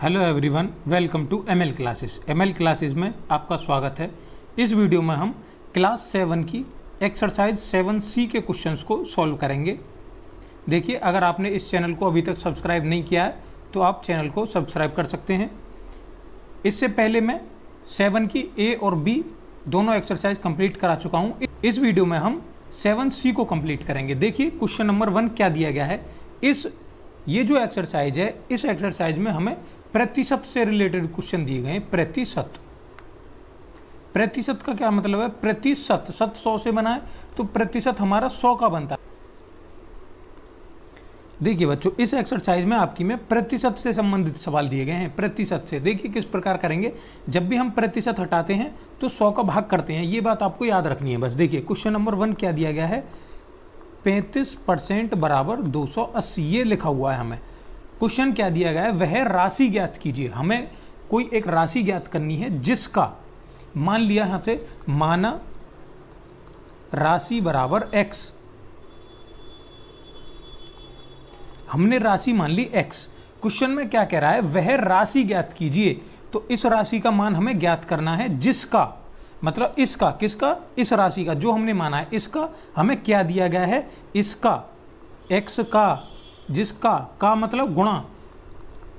Hello everyone, welcome to ML classes. ML classes में आपका स्वागत है। इस वीडियो में हम क्लास 7 की एक्सरसाइज 7C के क्वेश्चंस को सॉल्व करेंगे। देखिए, अगर आपने इस चैनल को अभी तक सब्सक्राइब नहीं किया है तो आप चैनल को सब्सक्राइब कर सकते हैं। इससे पहले मैं 7 की ए और बी दोनों एक्सरसाइज कंप्लीट करा चुका हूँ। इस वीडियो में हम 7C को कंप्लीट करेंगे। देखिए, क्वेश्चन नंबर 1 क्या दिया गया है। ये जो एक्सरसाइज है, इस एक्सरसाइज में हमें प्रतिशत से रिलेटेड क्वेश्चन दिए गए हैं। प्रतिशत का क्या मतलब है? प्रतिशत 100 से बना है तो प्रतिशत हमारा 100 का बनता है। देखिए बच्चों, इस एक्सरसाइज में आपकी में प्रतिशत से संबंधित सवाल दिए गए हैं। प्रतिशत से देखिए किस प्रकार करेंगे। जब भी हम प्रतिशत हटाते हैं तो 100 का भाग करते हैं। ये बात आपको याद रखनी है। बस देखिए, क्वेश्चन नंबर 1 क्या दिया गया है, 35% बराबर 280। ये लिखा हुआ है। हमें क्वेश्चन क्या दिया गया है, वह राशि ज्ञात कीजिए। हमें कोई एक राशि ज्ञात करनी है जिसका, मान लिया यहां से, माना राशि बराबर x। हमने राशि मान ली x। क्वेश्चन में क्या कह रहा है, वह राशि ज्ञात कीजिए। तो इस राशि का मान हमें ज्ञात करना है जिसका, मतलब इसका, किसका? इस राशि का जो हमने माना है। इसका हमें क्या दिया गया है, इसका, x का, जिसका का मतलब गुणा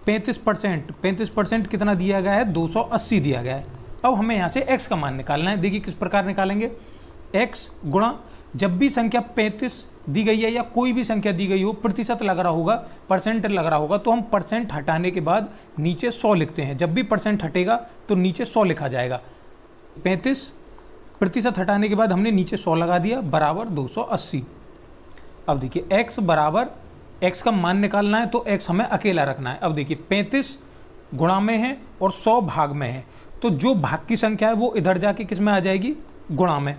35%। 35% कितना दिया गया है? 280 दिया गया है। अब हमें यहाँ से x का मान निकालना है। देखिए किस प्रकार निकालेंगे। x गुणा, जब भी संख्या 35 दी गई है या कोई भी संख्या दी गई हो, प्रतिशत लग रहा होगा, परसेंट लग रहा होगा, तो हम परसेंट हटाने के बाद नीचे 100 लिखते हैं। जब भी परसेंट हटेगा तो नीचे 100 लिखा जाएगा। 35% हटाने के बाद हमने नीचे 100 लगा दिया, बराबर 280। अब देखिए, x बराबर, x का मान निकालना है तो x हमें अकेला रखना है। अब देखिए, 35 गुणा में है और 100 भाग में है, तो जो भाग की संख्या है वो इधर जाके किस में आ जाएगी? गुणा में।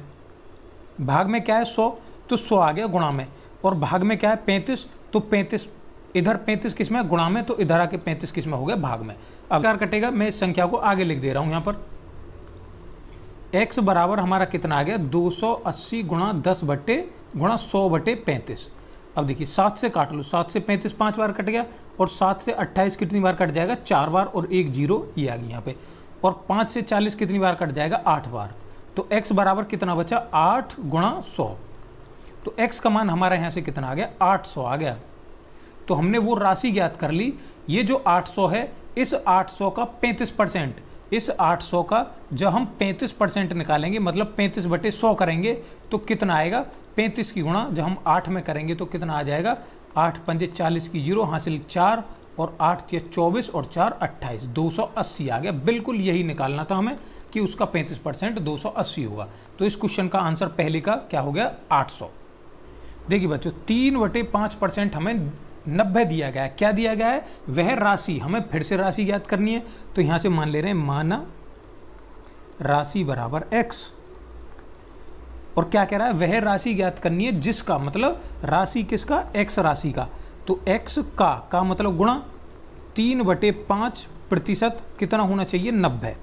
भाग में क्या है? 100, तो 100 आ गया गुणा में, और भाग में क्या है? 35, तो 35 इधर, 35 किस में? गुणा में, तो इधर आके 35 किस में हो गया? भाग में। अब क्या कटेगा, मैं इस संख्या को आगे लिख दे रहा हूं। यहां पर x बराबर हमारा कितना आ गया? 280 गुणा 10 बटे गुणा 100 बटे 35। अब देखिए, 7 से काट लो। 7 से 35 5 बार कट गया, और 7 से 28 कितनी बार कट जाएगा? 4 बार, और एक जीरो ये आ गई यहाँ पे। और 5 से 40 कितनी बार कट जाएगा? 8 बार। तो x बराबर कितना बचा? 8 गुणा 100। तो x का मान हमारा यहाँ से कितना आ गया? 800 आ गया। तो हमने वो राशि ज्ञात कर ली। ये जो 800 है, इस 800 का 35%, इस 800 का जब हम 35% निकालेंगे, मतलब 35 बटे 100 करेंगे, तो कितना आएगा? 35 की गुणा जब हम 8 में करेंगे तो कितना आ जाएगा? 8 पंजे 40 की जीरो, हासिल 4, और 8 तिया 24 और 4 28, 280 आ गया। बिल्कुल यही निकालना था हमें कि उसका 35% 280 होगा। तो इस क्वेश्चन का आंसर पहले का क्या हो गया? 800। देखिए बच्चों, 3/5% हमें 90 दिया गया है। क्या दिया गया है? वह राशि। हमें फिर से राशि ज्ञात करनी है, तो यहां से मान ले रहे हैं, माना राशि बराबर x। और क्या कह रहा है? वह राशि ज्ञात करनी है जिसका, मतलब राशि किसका? x राशि का। तो x का मतलब गुणा 3/5% कितना होना चाहिए? 90।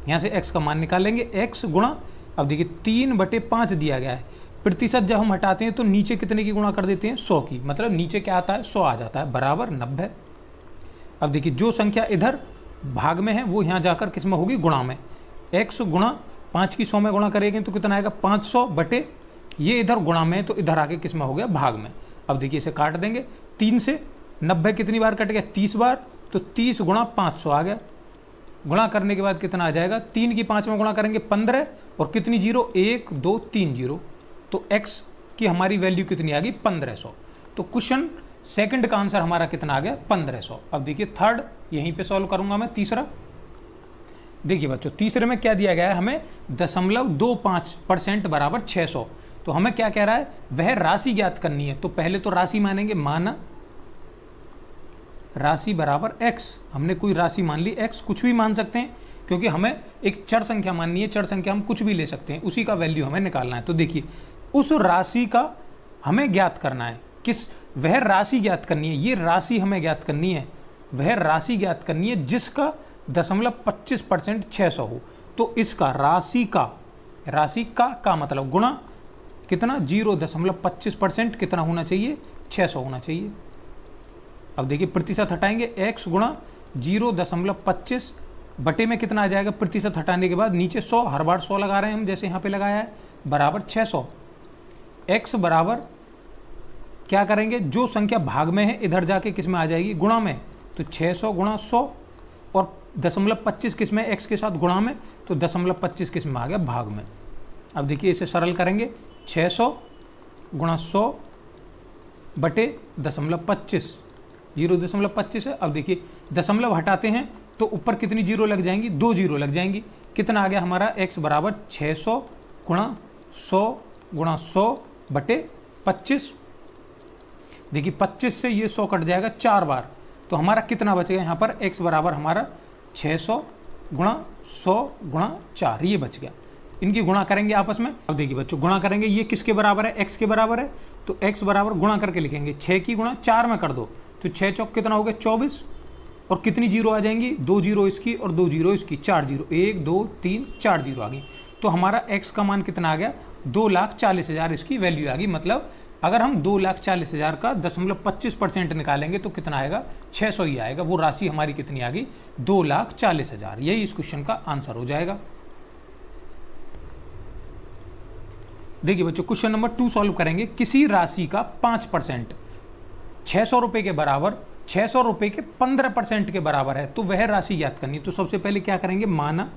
यहां से x का मान निकालेंगे, x गुणा, अब देखिए 3/5 दिया गया है। प्रतिशत जब हम हटाते हैं तो नीचे कितने की गुणा कर देते हैं? 100 की। मतलब नीचे क्या आता है? 100 आ जाता है, बराबर 90। अब देखिए, जो संख्या इधर भाग में है वो यहाँ जाकर किस में होगी? गुणा में। x गुणा 5 की 100 में गुणा करेंगे तो कितना आएगा? 500 बटे, ये इधर गुणा में है तो इधर आके किस में हो गया? भाग में। अब देखिए, इसे काट देंगे। 3 से 90 कितनी बार कट गया? 30 बार, तो 30 गुणा 500 आ गया। गुणा करने के बाद कितना आ जाएगा? 3 की 5 में गुणा करेंगे 15, और कितनी जीरो? 1 2 3 जीरो। तो x की हमारी वैल्यू कितनी आ गई? 1500। तो क्वेश्चन सेकंड का आंसर हमारा कितना आ गया? 1500। अब देखिए, थर्ड यहीं पे सॉल्व करूंगा मैं। तीसरा देखिए बच्चों, तीसरे में क्या दिया गया है हमें? 0.25% बराबर 600। तो हमें क्या कह रहा है? वह राशि ज्ञात करनी है। तो पहले तो राशि मानेंगे, माना राशि बराबर x। हमने कोई राशि मान ली, x कुछ भी मान सकते हैं, क्योंकि हमें एक चर संख्या माननी है। चर संख्या हम कुछ भी ले सकते हैं, उसी का वैल्यू हमें निकालना है। तो देखिए, उस राशि का हमें ज्ञात करना है। किस? वह राशि ज्ञात करनी है। ये राशि हमें ज्ञात करनी है। वह राशि ज्ञात करनी है जिसका 0.25% 600 हो। तो इसका राशि का मतलब गुणा कितना? 0.25% कितना होना चाहिए? 600 होना चाहिए। अब देखिए प्रतिशत हटाएंगे, x गुणा 0.25 बटे में कितना आ जाएगा प्रतिशत हटाने के बाद, नीचे 100, हर बार 100 लगा रहे हैं हम जैसे यहाँ पे लगाया है, बराबर 600। x बराबर क्या करेंगे, जो संख्या भाग में है इधर जाके किस में आ जाएगी, गुणा में, तो 600 गुणा 100, और 0.25 किस में, x के साथ गुणा में, तो 0.25 किस में आ गया, भाग में। अब देखिए इसे सरल करेंगे, 600 गुणा 100 बटे 0.25, 0.25 है। अब देखिए दशमलव हटाते हैं तो ऊपर कितनी जीरो लग जाएंगी, 2 जीरो लग जाएंगी। कितना आ गया हमारा, x बराबर 600 गुणा 100 गुणा 100 बटे 25। देखिए 25 से ये 100 कट जाएगा 4 बार, तो हमारा कितना बचेगा यहाँ पर, x बराबर हमारा 600 गुणा 100 गुणा 4, ये बच गया। इनकी गुणा करेंगे आपस में। अब देखिए बच्चों गुणा करेंगे, ये किसके बराबर है, x के बराबर है, तो x बराबर गुणा करके लिखेंगे, 6 की गुणा 4 में कर दो, तो 6 चौक कितना हो गया 24, और कितनी जीरो आ जाएंगी, 2 जीरो इसकी और 2 जीरो इसकी, 4 जीरो, 1 2 3 4 जीरो आ गई। तो हमारा x का मान कितना आ गया, 2,40,000 इसकी वैल्यू आ गई। मतलब अगर हम 2,40,000 का 0.25% निकालेंगे तो कितना आएगा, 600 ही आएगा। वो राशि हमारी कितनी आ गई, 2,40,000। यही इस क्वेश्चन का आंसर हो जाएगा। देखिए बच्चों क्वेश्चन नंबर 2 सॉल्व करेंगे। किसी राशि का 5% 600 रुपए के बराबर 600 रुपए के 15% के बराबर है, तो वह राशि ज्ञात करनी है। तो सबसे पहले क्या करेंगे, माना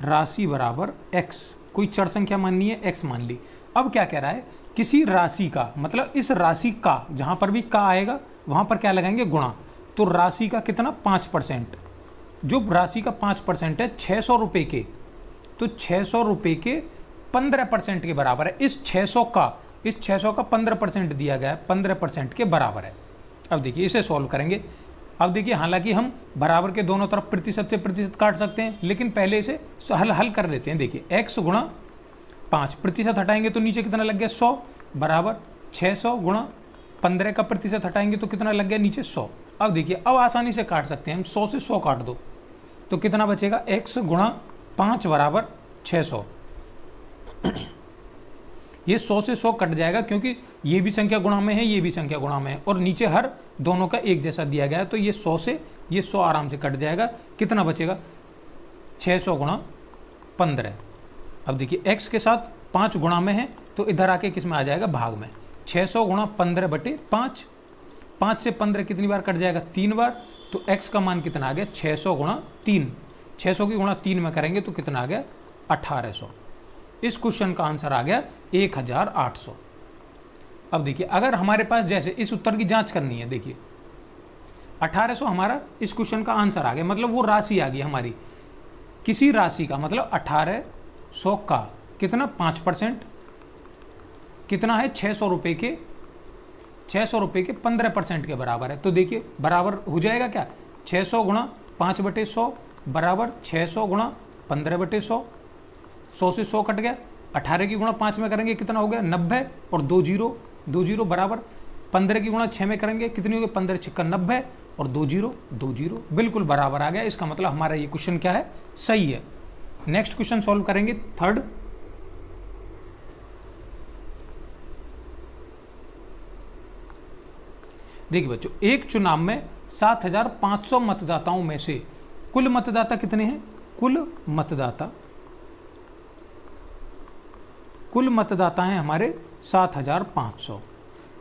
राशि बराबर x, कोई चर संख्या माननी है, x मान ली। अब क्या कह रहा है, किसी राशि का, मतलब इस राशि का, जहां पर भी का आएगा वहां पर क्या लगाएंगे, गुणा। तो राशि का कितना 5%, जो राशि का 5% है 600 रुपए के, तो 600 रुपए के 15% के बराबर है। इस 600 का 15% दिया गया है, 15% के बराबर है। अब देखिए इसे सॉल्व करेंगे। अब देखिए हालांकि हम बराबर के दोनों तरफ प्रतिशत से प्रतिशत काट सकते हैं, लेकिन पहले इसे हल कर लेते हैं। देखिए x गुणा 5, प्रतिशत हटाएंगे तो नीचे कितना लग गया 100, बराबर 600 गुणा 15 का प्रतिशत हटाएंगे तो कितना लग गया नीचे 100। अब देखिए अब आसानी से काट सकते हैं हम, 100 से 100 काट दो तो कितना बचेगा, x गुणा 5 बराबर 600। ये 100 से 100 कट जाएगा क्योंकि ये भी संख्या गुणा में है, ये भी संख्या गुणा में है, और नीचे हर दोनों का एक जैसा दिया गया है, तो ये 100 से ये 100 आराम से कट जाएगा। कितना बचेगा, 600 गुणा 15। अब देखिए x के साथ 5 गुणा में है तो इधर आके किस में आ जाएगा, भाग में। 600 गुणा 15 बटे 5, 5 से 15 कितनी बार कट जाएगा, 3 बार। तो x का मान कितना आ गया, 600 गुणा 3। 600 की गुणा 3 में करेंगे तो कितना आ गया, 1800। इस क्वेश्चन का आंसर आ गया 1800। अब देखिए अगर हमारे पास जैसे इस उत्तर की जांच करनी है, देखिए 1800 हमारा इस क्वेश्चन का आंसर आ गया, मतलब वो राशि आ गई हमारी। किसी राशि का मतलब 1800 का कितना 5% कितना है, 600 रुपए के 15% के बराबर है। तो देखिए बराबर हो जाएगा क्या, 600 गुणा 5 बटे 100 बराबर 600 गुणा 15 बटे 100। 100 से 100 कट गया, 18 की गुणा 5 में करेंगे कितना हो गया 90, और 2 जीरो बराबर 15 की गुणा 6 में करेंगे कितनी हो गई, 15 6 90, और 2 जीरो बिल्कुल बराबर आ गया। इसका मतलब हमारा ये क्वेश्चन क्या है, सही है। नेक्स्ट क्वेश्चन सॉल्व करेंगे, थर्ड। देखिए बच्चों एक चुनाव में 7500 मतदाताओं में से कुल मतदाता कितने हैं, कुल मतदाता हैं हमारे 7500।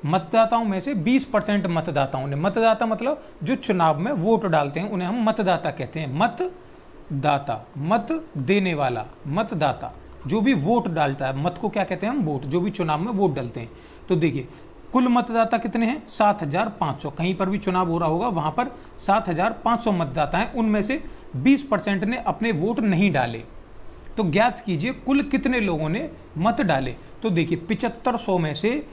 मतदाताओं में से 20% मतदाताओं ने, मतदाता मतलब जो चुनाव में वोट डालते हैं उन्हें हम मतदाता कहते हैं। मतदाता, मत देने वाला, मतदाता जो भी वोट डालता है, मत को क्या कहते हैं हम, वोट, जो भी चुनाव में वोट डालते हैं। तो देखिए कुल मतदाता कितने हैं, 7500। कहीं पर भी चुनाव हो रहा होगा वहां पर 7500 मतदाता हैं, उनमें से 20% ने अपने वोट नहीं डाले। तो ज्ञात कीजिए कुल कितने लोगों ने मत डाले। तो देखिए 7500 में से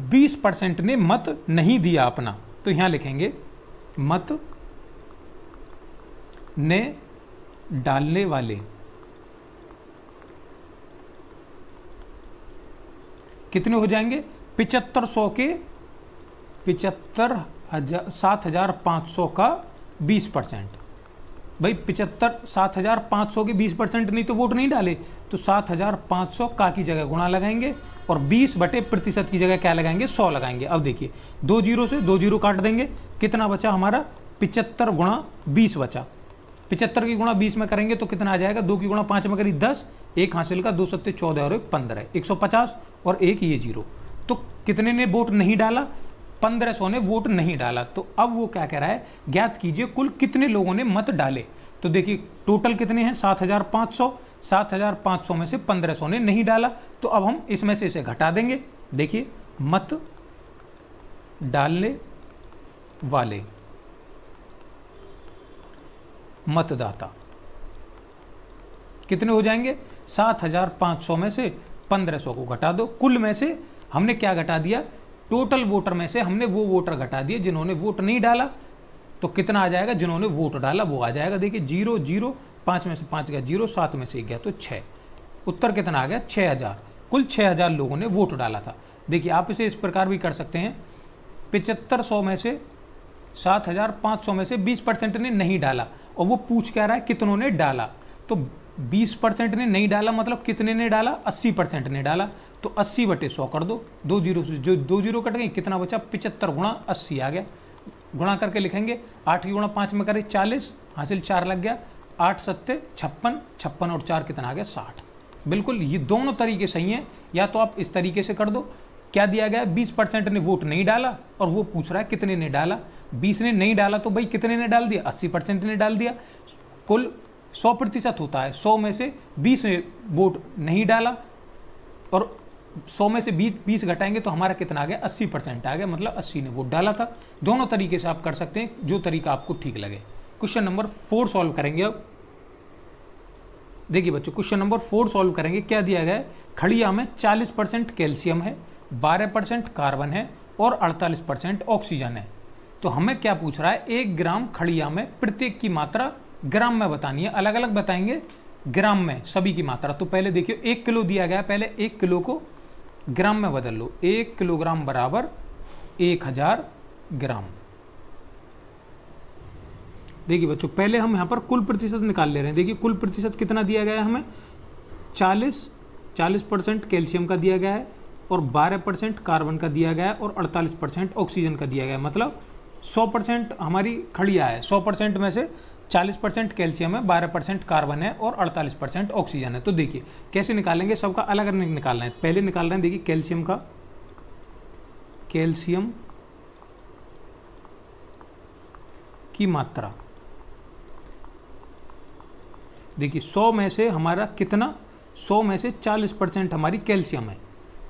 20% ने मत नहीं दिया अपना, तो यहां लिखेंगे मत ने डालने वाले कितने हो जाएंगे, 7500 के 75,000 7500 का 20%, भाई 75 7,500 के 20% नहीं तो वोट नहीं डाले, तो 7,500 का की जगह गुणा लगाएंगे और 20/% की जगह क्या लगाएंगे, 100 लगाएंगे। अब देखिए 2 जीरो से 2 जीरो काट देंगे, कितना बचा हमारा 75 गुणा 20 बचा। 75 की गुणा 20 में करेंगे तो कितना आ जाएगा, 2 की गुणा 5 में करी 10, एक हासिल का 2 सत्ते 14 और 1 15, 150 और एक ये जीरो। तो कितने ने वोट नहीं डाला, 1500 ने वोट नहीं डाला। तो अब वो क्या कह रहा है, ज्ञात कीजिए कुल कितने लोगों ने मत डाले। तो देखिए टोटल कितने हैं 7,500, 7,500 में से 1500 ने नहीं डाला, तो अब हम इसमें से इसे घटा देंगे। देखिए मत डालने वाले मतदाता कितने हो जाएंगे, 7,500 में से 1500 को घटा दो, कुल में से हमने क्या घटा दिया, टोटल वोटर में से हमने वो वोटर घटा दिए जिन्होंने वोट नहीं डाला। तो कितना आ जाएगा, जिन्होंने वोट डाला वो आ जाएगा। देखिए 0 0, 5 में से 5 गया 0, 7 में से 1 गया तो 6, उत्तर कितना आ गया 6,000। कुल 6,000 लोगों ने वोट डाला था। देखिए आप इसे इस प्रकार भी कर सकते हैं, 7500 में से 7,500 में से 20% ने नहीं डाला, और वो पूछ क्या रहा है कितनों ने डाला। तो 20% ने नहीं डाला मतलब कितने ने डाला, 80% ने डाला। तो 80/100 कर दो, 2 जीरो से जो 2 जीरो कट गई, कितना बचा 75 गुणा 80 आ गया। गुणा करके लिखेंगे, 8 की गुणा 5 में करें 40, हासिल 4 लग गया, 8 सत्ते 56, 56 और 4 कितना आ गया 60। बिल्कुल ये दोनों तरीके सही हैं। या तो आप इस तरीके से कर दो, क्या दिया गया 20% ने वोट नहीं डाला और वो पूछ रहा है कितने ने डाला। 20 ने नहीं डाला तो भाई कितने ने डाल दिया, 80% ने डाल दिया। कुल 100% होता है, 100 में से 20 ने वोट नहीं डाला और 100 में से 20 घटाएंगे तो हमारा कितना आ गया 80% आ गया, मतलब 80 ने वोट डाला था। दोनों तरीके से आप कर सकते हैं, जो तरीका आपको ठीक लगे। क्वेश्चन नंबर 4 सॉल्व करेंगे अब। देखिए बच्चों क्वेश्चन नंबर 4 सॉल्व करेंगे। क्या दिया गया है, खड़िया में 40% कैल्शियम है, 12% कार्बन है और 48% ऑक्सीजन है। तो हमें क्या पूछ रहा है, 1 ग्राम खड़िया में प्रत्येक की मात्रा ग्राम में बतानी है, अलग अलग बताएंगे ग्राम में सभी की मात्रा। तो पहले देखिए 1 किलो दिया गया है, पहले 1 किलो को ग्राम में बदल लो। 1 किलोग्राम बराबर 1000 ग्राम। देखिए बच्चों पहले हम यहाँ पर कुल प्रतिशत निकाल ले रहे हैं। देखिए कुल प्रतिशत कितना दिया गया है हमें, 40% कैल्शियम का दिया गया है और 12% कार्बन का दिया गया है और 48% ऑक्सीजन का दिया गया है। मतलब 100% हमारी खड़िया है, 100% में से 40% कैल्शियम है, 12% कार्बन है और 48% ऑक्सीजन है। तो देखिए कैसे निकालेंगे, सबका अलग अलग निकालना है। पहले निकाल रहे हैं, देखिए कैल्शियम की मात्रा। देखिए 100 में से हमारा कितना, 100 में से 40% हमारी कैल्शियम है,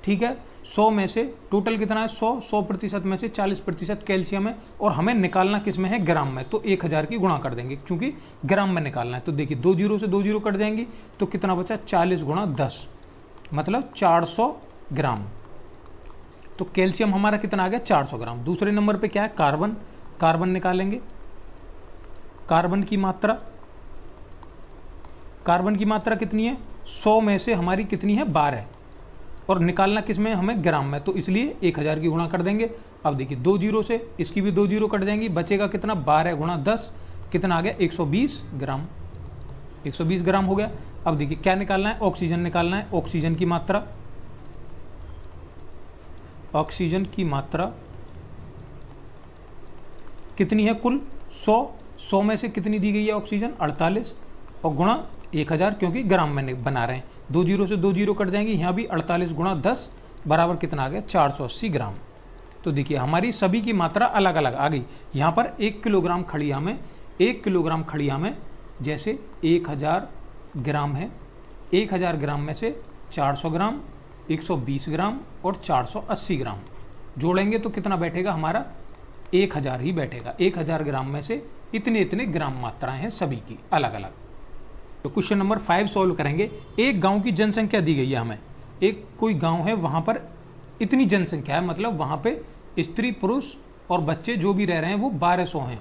ठीक है। 100 में से टोटल कितना है 100% में से 40% कैल्शियम है और हमें निकालना किस में है, ग्राम में। तो 1000 की गुणा कर देंगे क्योंकि ग्राम में निकालना है। तो देखिए 2 जीरो से 2 जीरो कट जाएंगी तो कितना बचा 40 गुणा 10 मतलब 400 ग्राम। तो कैल्शियम हमारा कितना आ गया 400 ग्राम। दूसरे नंबर पे क्या है, कार्बन निकालेंगे। कार्बन की मात्रा कितनी है, 100 में से हमारी कितनी है 12 और निकालना किस में हमें, ग्राम में। तो इसलिए 1000 की गुणा कर देंगे। अब देखिए 2 जीरो से इसकी भी 2 जीरो कट जाएंगी, बचेगा कितना 12 गुणा 10 कितना आ गया 120 ग्राम। 120 ग्राम हो गया। अब देखिए क्या निकालना है, ऑक्सीजन निकालना है। ऑक्सीजन की मात्रा कितनी है, कुल 100 में से कितनी दी गई है ऑक्सीजन 48 और गुणा 1000 क्योंकि ग्राम में बना रहे हैं। 2 जीरो से 2 जीरो कट जाएंगे, यहाँ भी 48 गुणा 10 बराबर कितना आ गया 480 ग्राम। तो देखिए हमारी सभी की मात्रा अलग अलग आ गई। यहाँ पर 1 किलोग्राम खड़िया में जैसे 1000 ग्राम है, 1000 ग्राम में से 400 ग्राम, 120 ग्राम और 480 ग्राम जोड़ेंगे तो कितना बैठेगा हमारा 1000 ही बैठेगा। 1000 ग्राम में से इतने ग्राम मात्राएं हैं सभी की अलग अलग। तो क्वेश्चन नंबर 5 सॉल्व करेंगे। एक गांव की जनसंख्या दी गई है हमें, एक कोई गांव है वहां पर इतनी जनसंख्या है, मतलब वहां पे स्त्री पुरुष और बच्चे जो भी रह रहे हैं वो 1200 हैं,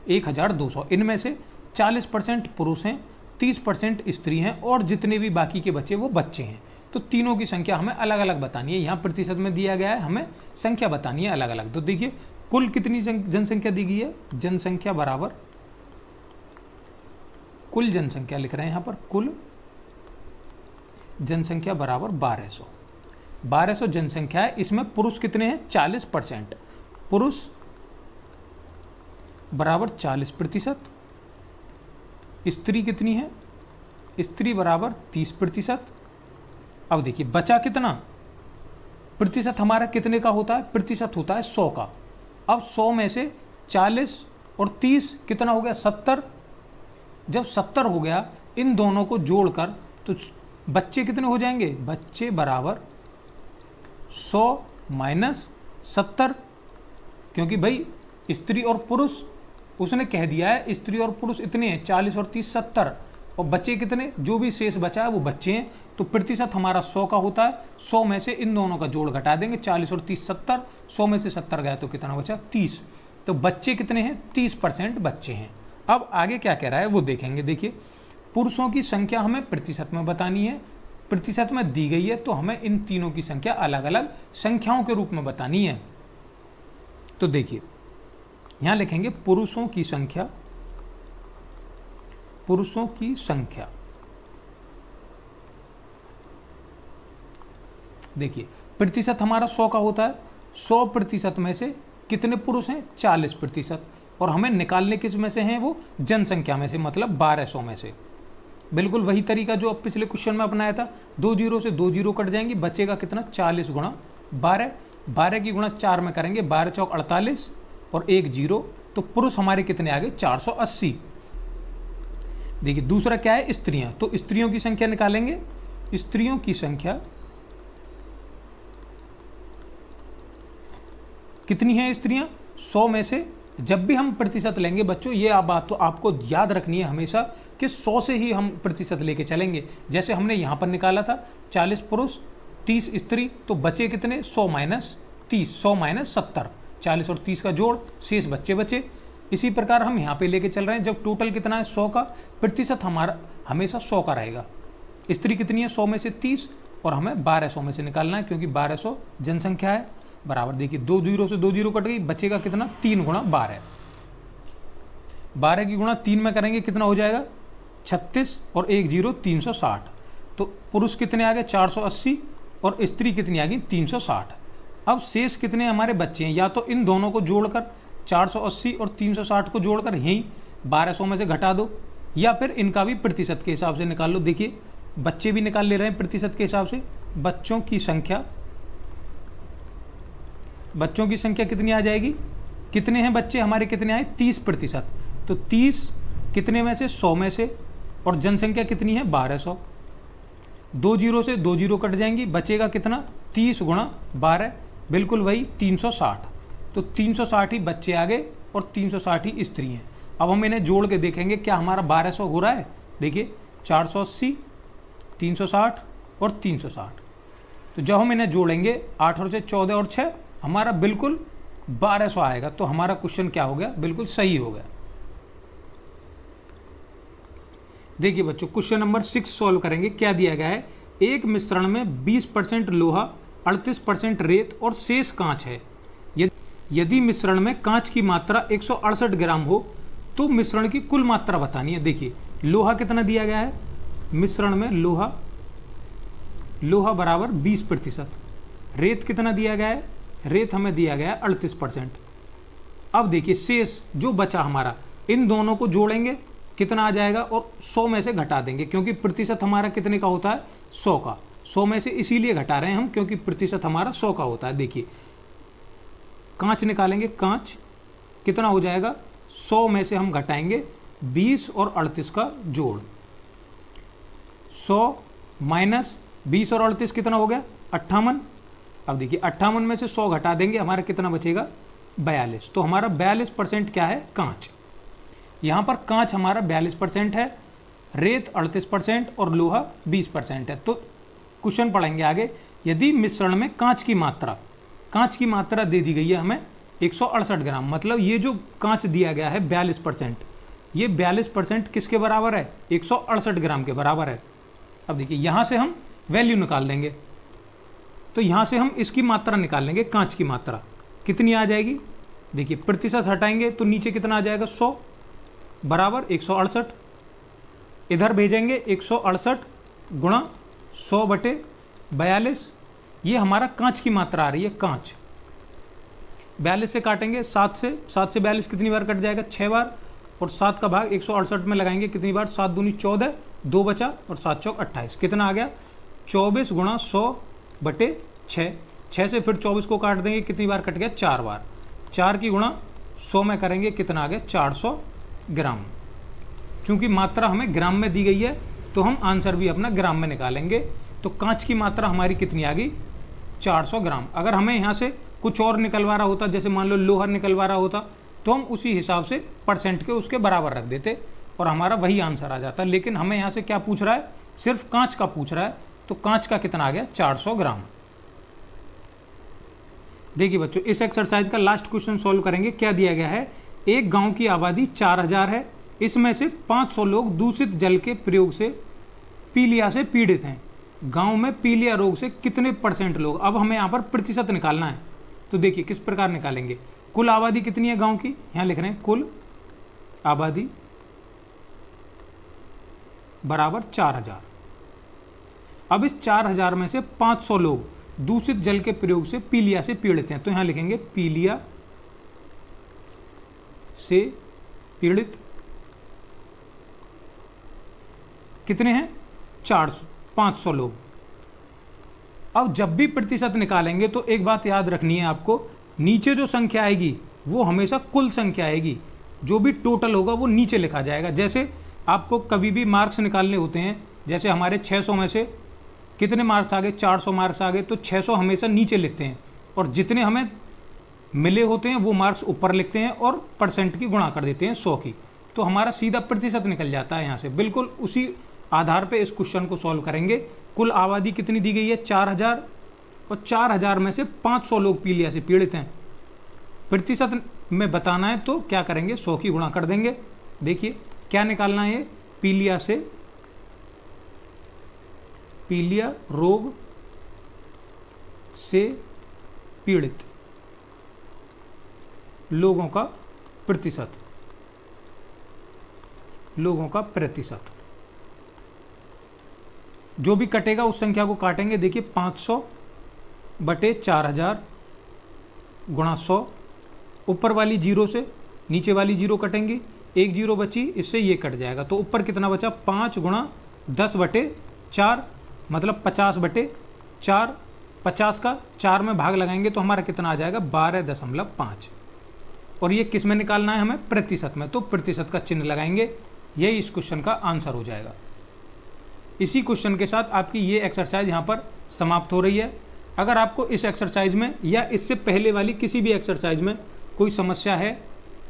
1200। इनमें से 40% पुरुष हैं, 30% स्त्री हैं और जितने भी बाकी के बच्चे वो बच्चे हैं। तो तीनों की संख्या हमें अलग अलग बतानी है। यहाँ प्रतिशत में दिया गया है, हमें संख्या बतानी है अलग अलग। तो देखिए कुल कितनी जनसंख्या दी गई है, जनसंख्या बराबर कुल जनसंख्या लिख रहे हैं यहाँ पर, कुल जनसंख्या बराबर 1200। 1200 जनसंख्या है, इसमें पुरुष कितने हैं 40%, पुरुष बराबर 40%, स्त्री कितनी है, स्त्री बराबर 30%। अब देखिए बचा कितना, प्रतिशत हमारा कितने का होता है, प्रतिशत होता है 100 का। अब 100 में से 40 और 30 कितना हो गया 70। जब 70 हो गया, इन दोनों को जोड़कर तो बच्चे कितने हो जाएंगे, बच्चे बराबर 100 माइनस 70, क्योंकि भाई स्त्री और पुरुष उसने कह दिया है, स्त्री और पुरुष इतने हैं 40 और 30 70, और बच्चे कितने, जो भी शेष बचा है वो बच्चे हैं। तो प्रतिशत हमारा 100 का होता है, 100 में से इन दोनों का जोड़ घटा देंगे, 40 और 30 70, 100 में से 70 गया तो कितना बचा 30। तो बच्चे कितने हैं 30% बच्चे हैं। अब आगे क्या कह रहा है वो देखेंगे। देखिए पुरुषों की संख्या हमें प्रतिशत में बतानी है, प्रतिशत में दी गई है, तो हमें इन तीनों की संख्या अलग अलग संख्याओं के रूप में बतानी है। तो देखिए यहां लिखेंगे पुरुषों की संख्या, पुरुषों की संख्या। देखिए प्रतिशत हमारा 100 का होता है, 100% में से कितने पुरुष हैं 40%, और हमें निकालने किस में से हैं, वो जनसंख्या में से, मतलब 1200 में से। बिल्कुल वही तरीका जो अब पिछले क्वेश्चन में अपनाया था, 2 जीरो से 2 जीरो कट जाएंगी, बचेगा कितना 40 गुणा 12, 12 की गुणा 4 में करेंगे, 12 चौक 48 और 1 जीरो, तो पुरुष हमारे कितने आ गए 480। देखिए दूसरा क्या है स्त्रियां, तो स्त्रियों की संख्या निकालेंगे, स्त्रियों की संख्या कितनी है स्त्रियां 100 में से। जब भी हम प्रतिशत लेंगे बच्चों, ये बात तो आपको याद रखनी है हमेशा कि 100 से ही हम प्रतिशत लेके चलेंगे। जैसे हमने यहाँ पर निकाला था 40 पुरुष 30 स्त्री, तो बचे कितने 100 माइनस 30, 100 माइनस 70, 40 और 30 का जोड़, शेष बच्चे बचे। इसी प्रकार हम यहाँ पे लेके चल रहे हैं, जब टोटल कितना है 100 का, प्रतिशत हमारा हमेशा 100 का रहेगा। स्त्री कितनी है 100 में से 30, और हमें 1200 में से निकालना है, क्योंकि 1200 जनसंख्या है। बराबर देखिए 2 जीरो से 2 जीरो कट गई, बचेगा कितना 3 गुणा 12, 12 की गुणा 3 में करेंगे कितना हो जाएगा 36, और 1 जीरो 360। तो पुरुष कितने आ गए 480 और स्त्री कितनी आ गई 360। अब शेष कितने हमारे बच्चे हैं, या तो इन दोनों को जोड़कर 480 और 360 को जोड़कर यहीं 1200 में से घटा दो, या फिर इनका भी प्रतिशत के हिसाब से निकाल लो। देखिए बच्चे भी निकाल ले रहे हैं प्रतिशत के हिसाब से, बच्चों की संख्या, बच्चों की संख्या कितनी आ जाएगी, कितने हैं बच्चे हमारे, कितने आए 30%, तो 30 कितने में से 100 में से, और जनसंख्या कितनी है 1200। 2 जीरो से 2 जीरो कट जाएंगी, बचेगा कितना 30 गुणा 12, बिल्कुल वही 360। तो 360 ही बच्चे आ गए और 360 ही स्त्री हैं। अब हम इन्हें जोड़ के देखेंगे क्या हमारा 1200 हो रहा है। देखिए 480, 360 और 360, तो जब हम इन्हें जोड़ेंगे 8 और से 14 और 6, हमारा बिल्कुल 1200 आएगा। तो हमारा क्वेश्चन क्या हो गया, बिल्कुल सही हो गया। देखिए बच्चों क्वेश्चन नंबर 6 सॉल्व करेंगे। क्या दिया गया है, एक मिश्रण में 20% लोहा, 38% रेत और शेष कांच है। यदि मिश्रण में कांच की मात्रा 168 ग्राम हो तो मिश्रण की कुल मात्रा बतानी है। देखिए लोहा कितना दिया गया है, मिश्रण में लोहा बराबर 20%, रेत कितना दिया गया है, रेत हमें दिया गया है 38%। अब देखिए शेष जो बचा हमारा, इन दोनों को जोड़ेंगे कितना आ जाएगा, और 100 में से घटा देंगे, क्योंकि प्रतिशत हमारा कितने का होता है 100 का। 100 में से इसीलिए घटा रहे हैं हम, क्योंकि प्रतिशत हमारा 100 का होता है। देखिए कांच निकालेंगे, कांच कितना हो जाएगा, 100 में से हम घटाएंगे 20 और 38 का जोड़, 100 माइनस 20 और 38 कितना हो गया 58। अब देखिए 58 में से 100 घटा देंगे, हमारा कितना बचेगा 42। तो हमारा 42% क्या है कांच। यहाँ पर कांच हमारा 42% है, रेत 38% और लोहा 20% है। तो क्वेश्चन पढ़ेंगे आगे। यदि मिश्रण में कांच की मात्रा दे दी गई है हमें 168 ग्राम, मतलब ये जो कांच दिया गया है 42%, ये 42% किसके बराबर है 168 ग्राम के बराबर है। अब देखिए यहाँ से हम वैल्यू निकाल देंगे, तो यहाँ से हम इसकी मात्रा निकाल लेंगे, कांच की मात्रा कितनी आ जाएगी। देखिए प्रतिशत हटाएंगे तो नीचे कितना आ जाएगा 100 बराबर 168, इधर भेजेंगे 168 गुणा 100/42। ये हमारा कांच की मात्रा आ रही है, कांच। 42 से काटेंगे 7 से 42 कितनी बार कट जाएगा, 6 बार। और 7 का भाग 168 में लगाएंगे कितनी बार, 7 दूनी 14, 2 बचा और 7 चौक 28। कितना आ गया, 24 गुणा 100/6। 6 से फिर 24 को काट देंगे, कितनी बार कट गया, 4 बार। 4 की गुणा 100 में करेंगे, कितना आ गया, 400 ग्राम। चूंकि मात्रा हमें ग्राम में दी गई है तो हम आंसर भी अपना ग्राम में निकालेंगे। तो कांच की मात्रा हमारी कितनी आ गई, 400 ग्राम। अगर हमें यहाँ से कुछ और निकलवा रहा होता, जैसे मान लो लोहा निकलवा रहा होता, तो हम उसी हिसाब से परसेंट के उसके बराबर रख देते और हमारा वही आंसर आ जाता। लेकिन हमें यहाँ से क्या पूछ रहा है, सिर्फ कांच का पूछ रहा है। तो कांच का कितना आ गया, 400 ग्राम। देखिए बच्चों, इस एक्सरसाइज का लास्ट क्वेश्चन सॉल्व करेंगे। क्या दिया गया है, एक गांव की आबादी 4000 है, इसमें से 500 लोग दूषित जल के प्रयोग से पीलिया से पीड़ित हैं। गांव में पीलिया रोग से कितने % लोग। अब हमें यहाँ पर प्रतिशत निकालना है। तो देखिए किस प्रकार निकालेंगे। कुल आबादी कितनी है गांव की, यहाँ लिख रहे हैं कुल आबादी बराबर 4000। अब इस 4000 में से 500 लोग दूषित जल के प्रयोग से पीलिया से पीड़ित हैं। तो यहाँ लिखेंगे पीलिया से पीड़ित कितने हैं, 500 लोग। अब जब भी प्रतिशत निकालेंगे तो एक बात याद रखनी है आपको, नीचे जो संख्या आएगी वो हमेशा कुल संख्या आएगी। जो भी टोटल होगा वो नीचे लिखा जाएगा। जैसे आपको कभी भी मार्क्स निकालने होते हैं, जैसे हमारे 600 में से कितने मार्क्स आ गए, 400 मार्क्स आ गए, तो 600 हमेशा नीचे लिखते हैं और जितने हमें मिले होते हैं वो मार्क्स ऊपर लिखते हैं और % की गुणा कर देते हैं 100 की। तो हमारा सीधा प्रतिशत निकल जाता है यहाँ से। बिल्कुल उसी आधार पे इस क्वेश्चन को सॉल्व करेंगे। कुल आबादी कितनी दी गई है, 4000, और 4000 में से 500 लोग पीलिया से पीड़ित हैं। प्रतिशत में बताना है तो क्या करेंगे, 100 की गुणा कर देंगे। देखिए क्या निकालना है, पीलिया से पीलिया रोग से पीड़ित लोगों का प्रतिशत, लोगों का प्रतिशत। जो भी कटेगा उस संख्या को काटेंगे। देखिए 500/4000 गुणा 100, ऊपर वाली 0 से नीचे वाली 0 कटेंगी, 1 0 बची, इससे ये कट जाएगा। तो ऊपर कितना बचा, 5 गुणा 10/4 मतलब 50/4। 50 का 4 में भाग लगाएंगे तो हमारा कितना आ जाएगा, 12.5। और ये किस में निकालना है हमें, प्रतिशत में। तो प्रतिशत का चिन्ह लगाएंगे, यही इस क्वेश्चन का आंसर हो जाएगा। इसी क्वेश्चन के साथ आपकी ये एक्सरसाइज यहाँ पर समाप्त हो रही है। अगर आपको इस एक्सरसाइज में या इससे पहले वाली किसी भी एक्सरसाइज में कोई समस्या है,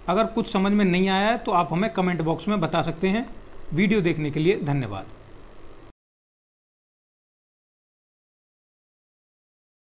अगर कुछ समझ में नहीं आया है तो आप हमें कमेंट बॉक्स में बता सकते हैं। वीडियो देखने के लिए धन्यवाद।